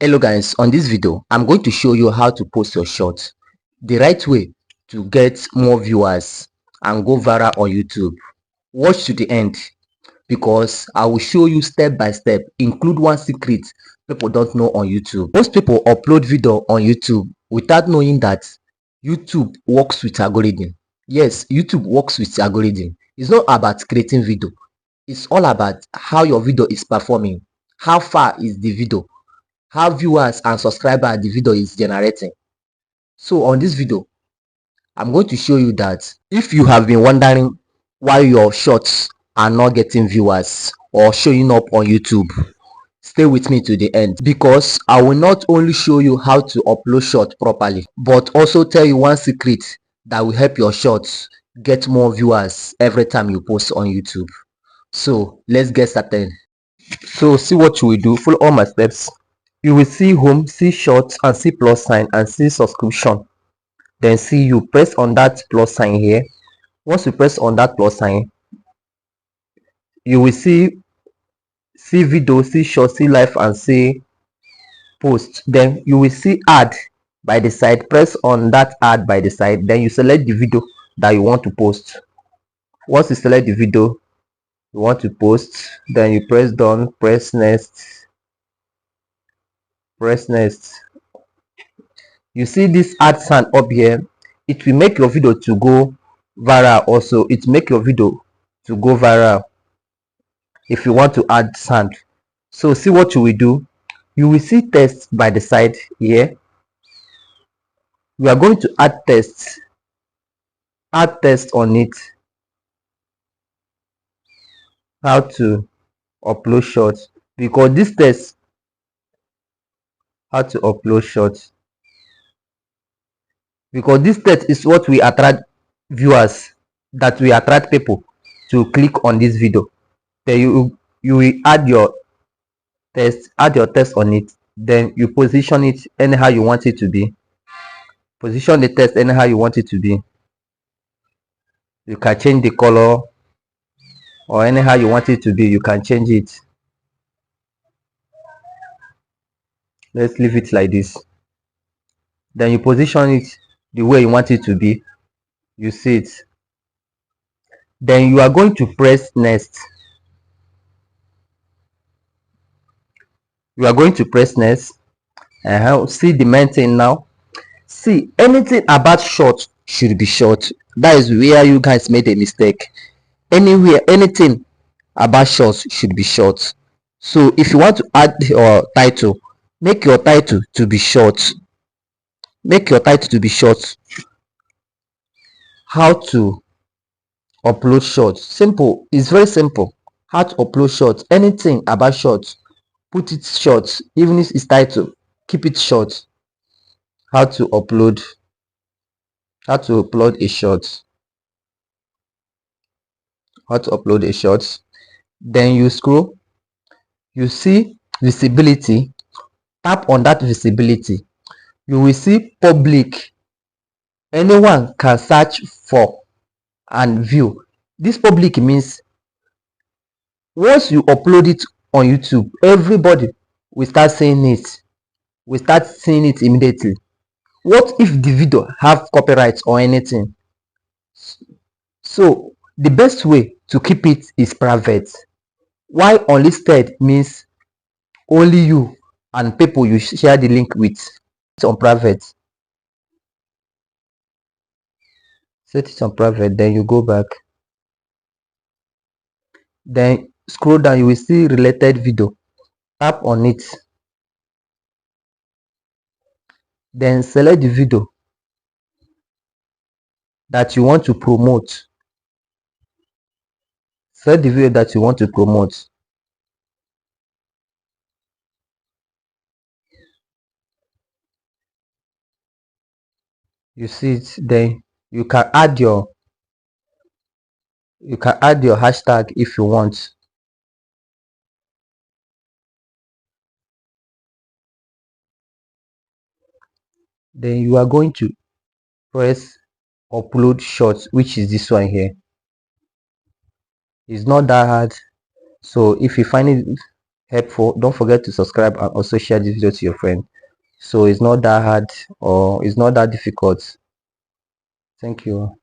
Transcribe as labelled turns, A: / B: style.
A: Hello guys, on this video I'm going to show you how to post your shorts the right way to get more viewers and go viral on YouTube. Watch to the end because I will show you step by step, include one secret people don't know on YouTube. Most people upload video on YouTube without knowing that YouTube works with algorithm. Yes, YouTube works with algorithm. It's not about creating video, it's all about how your video is performing, how far is the video, how viewers and subscribers the video is generating. So on this video I'm going to show you that if you have been wondering why your shorts are not getting viewers or showing up on YouTube, stay with me to the end, because I will not only show you how to upload short properly but also tell you one secret that will help your shorts get more viewers every time you post on YouTube. So let's get started. So see what you will do, follow all my steps. You will see home, see shorts, and see plus sign, and see subscription. Then see, you press on that plus sign here. Once you press on that plus sign, you will see video, see short, see live, and see post. Then you will see add by the side. Press on that add by the side, then you select the video that you want to post. Once you select the video you want to post, then you press done, press next, press next. You see this add sign up here, it will make your video to go viral. Also it make your video to go viral if you want to add sound. So see what you will do, you will see text by the side here. We are going to add text on it. How to upload shorts, because this text, how to upload shorts, because this text is what we attract viewers, that we attract people to click on this video. Then you will add your text on it. Then you position it anyhow you want it to be. Position the text anyhow you want it to be. You can change the color, or anyhow you want it to be, you can change it. Let's leave it like this. Then you position it the way you want it to be. You see it. Then you are going to press next. You are going to press next. See the main thing now. See, anything about short should be short. That is where you guys made a mistake. Anywhere, anything about short should be short. So if you want to add your title, make your title to be short. Make your title to be short. How to upload shorts? Simple. It's very simple. How to upload shorts? Anything about shorts, put it short. Even if it's title, keep it short. How to upload a short. How to upload a short. Then you scroll, you see visibility. Tap on that visibility. You will see public. Anyone can search for and view. This public means once you upload it on YouTube, everybody will start seeing it. We start seeing it immediately. What if the video have copyright or anything? So the best way to keep it is private. Why unlisted means only you and people you share the link with. It's on private. Set it on private, then you go back. Then scroll down, you will see related video. Tap on it. Then select the video that you want to promote. Select the video that you want to promote. You see it. Then you can add your hashtag if you want. Then you are going to press upload shorts, which is this one here. It's not that hard. So if you find it helpful, don't forget to subscribe and also share this video to your friend. So it's not that hard or it's not that difficult. Thank you.